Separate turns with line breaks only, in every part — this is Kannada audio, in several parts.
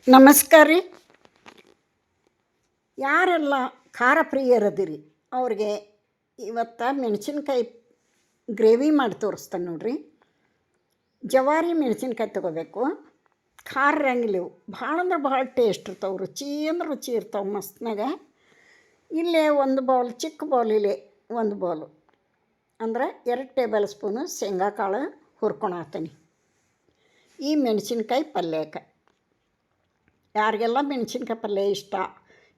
ನಮಸ್ಕಾರ ರೀ. ಯಾರೆಲ್ಲ ಖಾರ ಪ್ರಿಯರದಿರಿ ಅವ್ರಿಗೆ ಇವತ್ತು ಮೆಣಸಿನ್ಕಾಯಿ ಗ್ರೇವಿ ಮಾಡಿ ತೋರಿಸ್ತಾನೆ ನೋಡ್ರಿ. ಜವಾರಿ ಮೆಣಸಿನ್ಕಾಯಿ ತೊಗೋಬೇಕು. ಖಾರ ಇರಂಗಿಲ್ಲ ಇವು, ಭಾಳ ಅಂದ್ರೆ ಭಾಳ ಟೇಸ್ಟ್ ಇರ್ತಾವೆ, ರುಚಿ ಅಂದ್ರೆ ರುಚಿ ಇರ್ತಾವೆ ಮಸ್ತ್ನಾಗ. ಇಲ್ಲೇ ಒಂದು ಬೌಲ್, ಚಿಕ್ಕ ಬೌಲ್ ಇಲ್ಲೇ ಒಂದು ಬೌಲು ಅಂದ್ರೆ 2 ಟೇಬಲ್ ಸ್ಪೂನು ಶೇಂಗಾ ಕಾಳು ಹುರ್ಕೊಳತ್ತೀನಿ ಈ ಮೆಣಸಿನ್ಕಾಯಿ ಪಲ್ಯಕ್ಕೆ. ಯಾರಿಗೆಲ್ಲ ಮೆಣಸಿನ್ಕಾಯಿ ಪಲ್ಯ ಇಷ್ಟ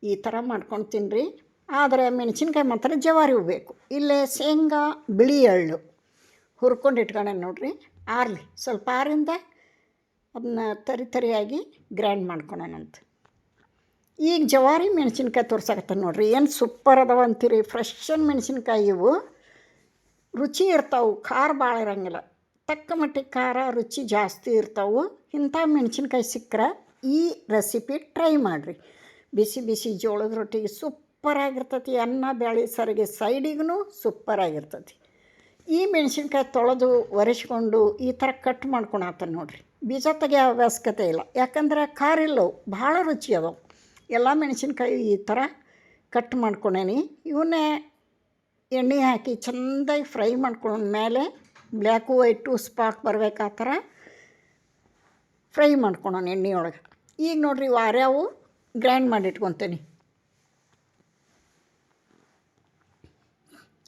ಈ ಥರ ಮಾಡ್ಕೊಂಡು ತಿನ್ನಿರಿ. ಆದರೆ ಮೆಣಸಿನ್ಕಾಯಿ ಮಾತ್ರ ಜವಾರಿ ಬೇಕು. ಇಲ್ಲೇ ಶೇಂಗಾ ಬಿಳಿ ಎಳ್ಳು ಹುರ್ಕೊಂಡು ಇಟ್ಕೊಂಡೆ ನೋಡ್ರಿ. ಆರಲಿ ಸ್ವಲ್ಪ ಆರಿಂದ ಅದನ್ನ ತರಿಯಾಗಿ ಗ್ರೈಂಡ್ ಮಾಡ್ಕೊಳೋಣಂತ. ಈಗ ಜವಾರಿ ಮೆಣಸಿನ್ಕಾಯಿ ತೋರ್ಸಕತ್ತ ನೋಡ್ರಿ. ಏನು ಸೂಪರ್ ಅದಾವ ಅಂತೀರಿ. ಫ್ರೆಶ್ ಮೆಣಸಿನ್ಕಾಯಿ ಇವು ರುಚಿ ಇರ್ತಾವೆ, ಖಾರ ಭಾಳ ಇರೋಂಗಿಲ್ಲ, ತಕ್ಕ ಮಟ್ಟಿಗೆ ಖಾರ ರುಚಿ ಜಾಸ್ತಿ ಇರ್ತಾವೆ. ಇಂಥ ಮೆಣಸಿನ್ಕಾಯಿ ಸಿಕ್ಕರೆ ಈ ರೆಸಿಪಿ ಟ್ರೈ ಮಾಡಿರಿ. ಬಿಸಿ ಬಿಸಿ ಜೋಳದ ರೊಟ್ಟಿಗೆ ಸೂಪರಾಗಿರ್ತೈತಿ. ಅನ್ನ ಬೇಳೆ ಸಾರಿಗೆ ಸೈಡಿಗೂ ಸೂಪರಾಗಿರ್ತೈತಿ. ಈ ಮೆಣಸಿನ್ಕಾಯಿ ತೊಳೆದು ಒರೆಸ್ಕೊಂಡು ಈ ಥರ ಕಟ್ ಮಾಡ್ಕೊಳತ್ತಾನೆ ನೋಡ್ರಿ. ಬೀಜ ತೆಗಿಯೋ ಅವಶ್ಯಕತೆ ಇಲ್ಲ, ಯಾಕಂದ್ರೆ ಖಾರ ಇಲ್ಲವು, ಭಾಳ ರುಚಿ ಅದಾವೆ. ಎಲ್ಲ ಮೆಣಸಿನ್ಕಾಯಿ ಈ ಥರ ಕಟ್ ಮಾಡ್ಕೊಂಡೇನಿ. ಇವನ್ನೇ ಎಣ್ಣೆ ಹಾಕಿ ಚೆಂದಾಗಿ ಫ್ರೈ ಮಾಡ್ಕೊಂಡ ಮೇಲೆ ಬ್ಲ್ಯಾಕು ವೈಟು ಸ್ಪಾಕ್ ಬರ್ಬೇಕು ಆ ಥರ ಫ್ರೈ ಮಾಡ್ಕೊಳೋಣ ಎಣ್ಣೆಯೊಳಗೆ. ಈಗ ನೋಡಿರಿ ವಾರ್ಯಾವು ಗ್ರೈಂಡ್ ಮಾಡಿ ಇಟ್ಕೊತೀನಿ.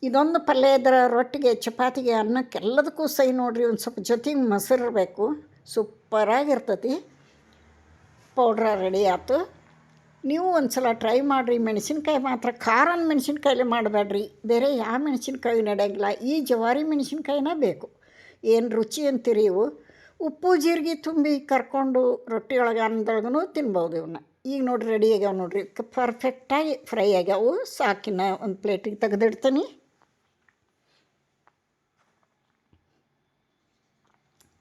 ಇದೊಂದು ಪಲ್ಯ ಇದ್ರೆ ರೊಟ್ಟಿಗೆ, ಚಪಾತಿಗೆ, ಅನ್ನಕ್ಕೆ ಎಲ್ಲದಕ್ಕೂ ಸೈ ನೋಡಿರಿ. ಒಂದು ಸ್ವಲ್ಪ ಜೊತೆಗೆ ಮೊಸರು ಇರಬೇಕು, ಸೂಪರಾಗಿರ್ತೈತಿ. ಪೌಡ್ರ ರೆಡಿ ಆಯ್ತು. ನೀವು ಒಂದು ಸಲ ಟ್ರೈ ಮಾಡಿರಿ. ಮೆಣಸಿನ್ಕಾಯಿ ಮಾತ್ರ ಖಾರನ ಮೆಣಸಿನ್ಕಾಯಿಲೆ ಮಾಡಬೇಡ್ರಿ, ಬೇರೆ ಯಾವ ಮೆಣಸಿನ್ಕಾಯಿ ನಡೆಯಂಗಿಲ್ಲ. ಈ ಜವಾರಿ ಮೆಣಸಿನ್ಕಾಯಿನ ಬೇಕು. ಏನು ರುಚಿ ಅಂತೀರಿ ಇವು. ಉಪ್ಪು ಜೀರಿಗೆ ತುಂಬಿ ಕರ್ಕೊಂಡು ರೊಟ್ಟಿಯೊಳಗೆ ಅನ್ನದೊಳಗೂ ತಿನ್ಬೋದು ಇವನ್ನ. ಈಗ ನೋಡಿರಿ ರೆಡಿ ಆಗ್ಯಾವ ನೋಡಿರಿ, ಪರ್ಫೆಕ್ಟಾಗಿ ಫ್ರೈ ಆಗ್ಯಾವು. ಸಾಕಿನ ಒಂದು ಪ್ಲೇಟಿಗೆ ತೆಗೆದಿಡ್ತೀನಿ.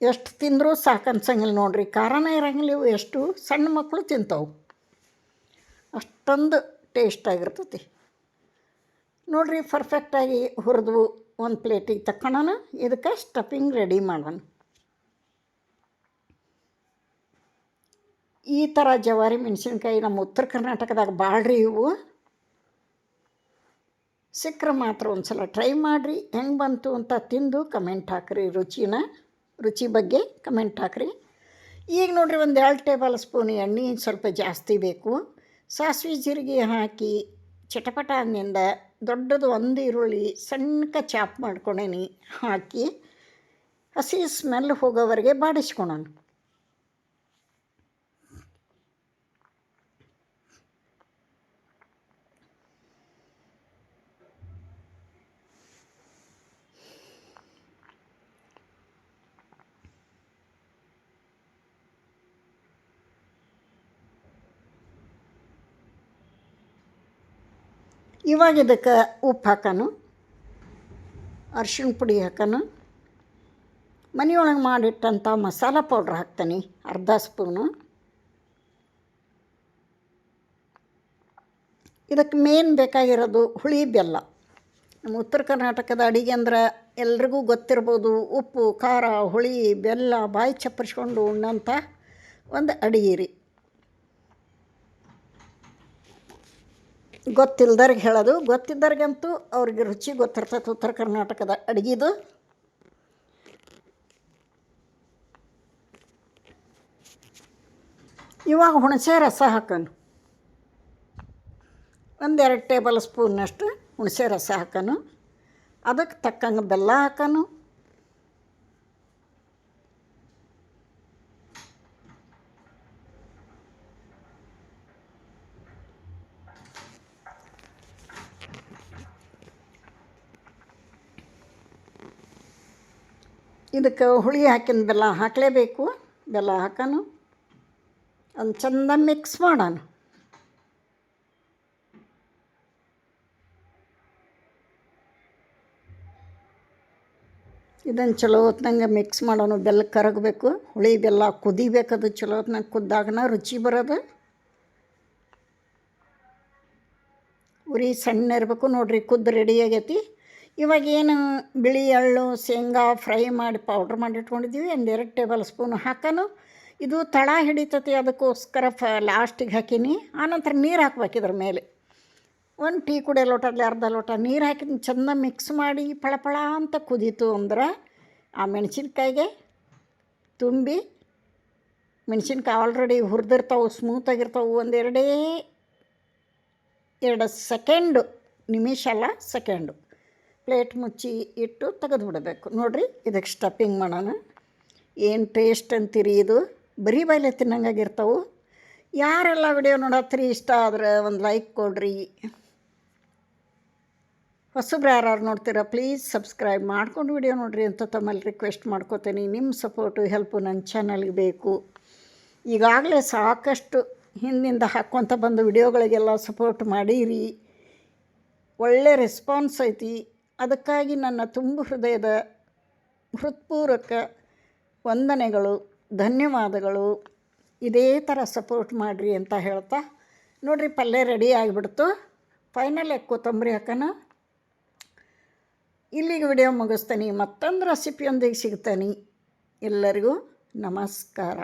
ಎಷ್ಟು ತಿಂದರೂ ಸಾಕು ಅನ್ಸಂಗಿಲ್ಲ ನೋಡಿರಿ. ಖಾರನೇ ಇರೋಂಗಿಲ್ಲ ಇವು. ಎಷ್ಟು ಸಣ್ಣ ಮಕ್ಕಳು ತಿಂತಾವೆ, ಅಷ್ಟೊಂದು ಟೇಸ್ಟಾಗಿರ್ತೈತಿ ನೋಡಿರಿ. ಪರ್ಫೆಕ್ಟಾಗಿ ಹುರಿದು ಒಂದು ಪ್ಲೇಟಿಗೆ ತಕ್ಕೊಳ್ಳೋಣ. ಇದಕ್ಕೆ ಸ್ಟಫಿಂಗ್ ರೆಡಿ ಮಾಡೋಣ. ಈ ಥರ ಜವಾರಿ ಮೆಣಸಿನ್ಕಾಯಿ ನಮ್ಮ ಉತ್ತರ ಕರ್ನಾಟಕದಾಗ ಭಾಳ್ರಿ ಇವು. ಸಿಕ್ಕರೆ ಮಾತ್ರ ಒಂದು ಸಲ ಟ್ರೈ ಮಾಡಿರಿ. ಹೆಂಗೆ ಬಂತು ಅಂತ ತಿಂದು ಕಮೆಂಟ್ ಹಾಕಿರಿ. ರುಚಿ ಬಗ್ಗೆ ಕಮೆಂಟ್ ಹಾಕಿರಿ. ಈಗ ನೋಡಿರಿ ಒಂದು 2 ಟೇಬಲ್ ಸ್ಪೂನ್ ಎಣ್ಣೆ ಸ್ವಲ್ಪ ಜಾಸ್ತಿ ಬೇಕು. ಸಾಸಿವೆ ಜೀರಿಗೆ ಹಾಕಿ ಚಟಪಟ ಅಂದಿಂದ ದೊಡ್ಡದು ಒಂದು ಈರುಳ್ಳಿ ಸಣ್ಣಕ್ಕೆ ಚಾಪ್ ಮಾಡ್ಕೊಂಡೇನಿ ಹಾಕಿ ಹಸಿ ಸ್ಮೆಲ್ ಹೋಗೋವರೆಗೆ ಬಾಡಿಸ್ಕೊಳೋಣ. ಇವಾಗ ಇದಕ್ಕೆ ಉಪ್ಪು ಹಾಕೋಣ, ಅರ್ಶಿಣ ಪುಡಿ ಹಾಕೋಣ, ಮನೆಯೊಳಗೆ ಮಾಡಿಟ್ಟಂಥ ಮಸಾಲ ಪೌಡ್ರ್ ಹಾಕ್ತೀನಿ ಅರ್ಧ ಸ್ಪೂನು. ಇದಕ್ಕೆ ಮೇನ್ ಬೇಕಾಗಿರೋದು ಹುಳಿ ಬೆಲ್ಲ. ನಮ್ಮ ಉತ್ತರ ಕರ್ನಾಟಕದ ಅಡುಗೆ ಅಂದ್ರೆ ಎಲ್ರಿಗೂ ಗೊತ್ತಿರ್ಬೋದು. ಉಪ್ಪು ಖಾರ ಹುಳಿ ಬೆಲ್ಲ ಬಾಯಿ ಚಪ್ಪರಿಸ್ಕೊಂಡು ಉಣ್ಣಂಥ ಒಂದು ಅಡುಗೆ ರೀ. ಗೊತ್ತಿಲ್ದವ್ರಿಗೆ ಹೇಳೋದು, ಗೊತ್ತಿದ್ದವ್ರಿಗಂತೂ ಅವ್ರಿಗೆ ರುಚಿ ಗೊತ್ತಿರ್ತೈತೆ ಉತ್ತರ ಕರ್ನಾಟಕದ ಅಡುಗೆದು. ಇವಾಗ ಹುಣಸೆ ರಸ ಹಾಕೋಣ. 1-2 ಟೇಬಲ್ ಸ್ಪೂನ್ನಷ್ಟು ಹುಣಸೆ ರಸ ಹಾಕೋಣ. ಅದಕ್ಕೆ ತಕ್ಕಂಗೆ ಬೆಲ್ಲ ಹಾಕೋಣ. ಇದಕ್ಕೆ ಹುಳಿ ಹಾಕಿದ ಬೆಲ್ಲ ಹಾಕಲೇಬೇಕು. ಬೆಲ್ಲ ಹಾಕೋಣ, ಒಂದು ಚಂದ ಮಿಕ್ಸ್ ಮಾಡೋಣ. ಇದನ್ನು ಚಲೋ ಹೊತ್ನಂಗೆ ಮಿಕ್ಸ್ ಮಾಡೋಣ. ಬೆಲ್ಲ ಕರಗಬೇಕು, ಹುಳಿ ಬೆಲ್ಲ ಕುದಿಬೇಕದು. ಚಲೋ ಹೊತ್ನಾಗ ಕುದ್ದಾಗನ ರುಚಿ ಬರೋದು. ಉರಿ ಸಣ್ಣ ಇರಬೇಕು ನೋಡಿರಿ. ಕುದ್ದು ರೆಡಿ ಆಗೈತಿ. ಇವಾಗೇನು ಬಿಳಿ ಎಳ್ಳು ಶೇಂಗಾ ಫ್ರೈ ಮಾಡಿ ಪೌಡ್ರ್ ಮಾಡಿ ಇಟ್ಕೊಂಡಿದ್ದೀವಿ 1-2 ಟೇಬಲ್ ಸ್ಪೂನ್ ಹಾಕೋಣ. ಇದು ತಳ ಹಿಡಿತತಿ, ಅದಕ್ಕೋಸ್ಕರ ಲಾಸ್ಟಿಗೆ ಹಾಕೀನಿ. ಆನಂತರ ನೀರು ಹಾಕ್ಬೇಕು ಇದ್ರ ಮೇಲೆ. 1 ಟೀ ಕುಡಿಯೋ ಲೋಟದಲ್ಲಿ ಅರ್ಧ ಲೋಟ ನೀರು ಹಾಕಿದ್ ಚೆಂದ ಮಿಕ್ಸ್ ಮಾಡಿ ಫಳ ಅಂತ ಕುದೀತು ಅಂದ್ರೆ ಆ ಮೆಣಸಿನ್ಕಾಯಿಗೆ ತುಂಬಿ, ಮೆಣಸಿನ್ಕಾಯಿ ಆಲ್ರೆಡಿ ಹುರಿದಿರ್ತಾವೆ, ಸ್ಮೂತಾಗಿರ್ತಾವೆ. 2 ಸೆಕೆಂಡು, ನಿಮಿಷ ಅಲ್ಲ ಸೆಕೆಂಡು, ಪ್ಲೇಟ್ ಮುಚ್ಚಿ ಇಟ್ಟು ತೆಗೆದು ಬಿಡಬೇಕು. ನೋಡಿರಿ, ಇದಕ್ಕೆ ಸ್ಟಫಿಂಗ್ ಮಾಡೋಣ. ಏನು ಟೇಸ್ಟ್ ಅಂತೀರಿ, ಇದು ಬರೀ ಬಾಯಿಲೆ ತಿನ್ನಂಗಾಗಿರ್ತಾವೆ. ಯಾರೆಲ್ಲ ವಿಡಿಯೋ ನೋಡತ್ತೀರಿ, ಇಷ್ಟ ಆದರೆ ಒಂದು ಲೈಕ್ ಕೊಡ್ರಿ. ಹೊಸಬ್ರು ಯಾರು ನೋಡ್ತೀರಾ ಪ್ಲೀಸ್ ಸಬ್ಸ್ಕ್ರೈಬ್ ಮಾಡ್ಕೊಂಡು ವಿಡಿಯೋ ನೋಡಿರಿ ಅಂತ ತಮ್ಮಲ್ಲಿ ರಿಕ್ವೆಸ್ಟ್ ಮಾಡ್ಕೋತೀನಿ. ನಿಮ್ಮ ಸಪೋರ್ಟು ಹೆಲ್ಪು ನನ್ನ ಚಾನಲ್ಗೆ ಬೇಕು. ಈಗಾಗಲೇ ಸಾಕಷ್ಟು ಹಿಂದಿಂದ ಹಾಕ್ಕೊತ ಬಂದು ವಿಡಿಯೋಗಳಿಗೆಲ್ಲ ಸಪೋರ್ಟ್ ಮಾಡೀರಿ, ಒಳ್ಳೆ ರೆಸ್ಪಾನ್ಸ್ ಐತಿ. ಅದಕ್ಕಾಗಿ ನನ್ನ ತುಂಬ ಹೃದಯದ ಹೃತ್ಪೂರ್ವಕ ವಂದನೆಗಳು, ಧನ್ಯವಾದಗಳು. ಇದೇ ಥರ ಸಪೋರ್ಟ್ ಮಾಡಿರಿ ಅಂತ ಹೇಳ್ತಾ, ನೋಡಿರಿ ಪಲ್ಯ ರೆಡಿ ಆಗಿಬಿಡ್ತು. ಫೈನಲ್ ಕೊತ್ತಂಬರಿ ಹಾಕೋಣ. ಇಲ್ಲಿಗೆ ವಿಡಿಯೋ ಮುಗಿಸ್ತೀನಿ. ಮತ್ತೊಂದು ರೆಸಿಪಿಯೊಂದಿಗೆ ಸಿಗ್ತೀನಿ. ಎಲ್ಲರಿಗೂ ನಮಸ್ಕಾರ.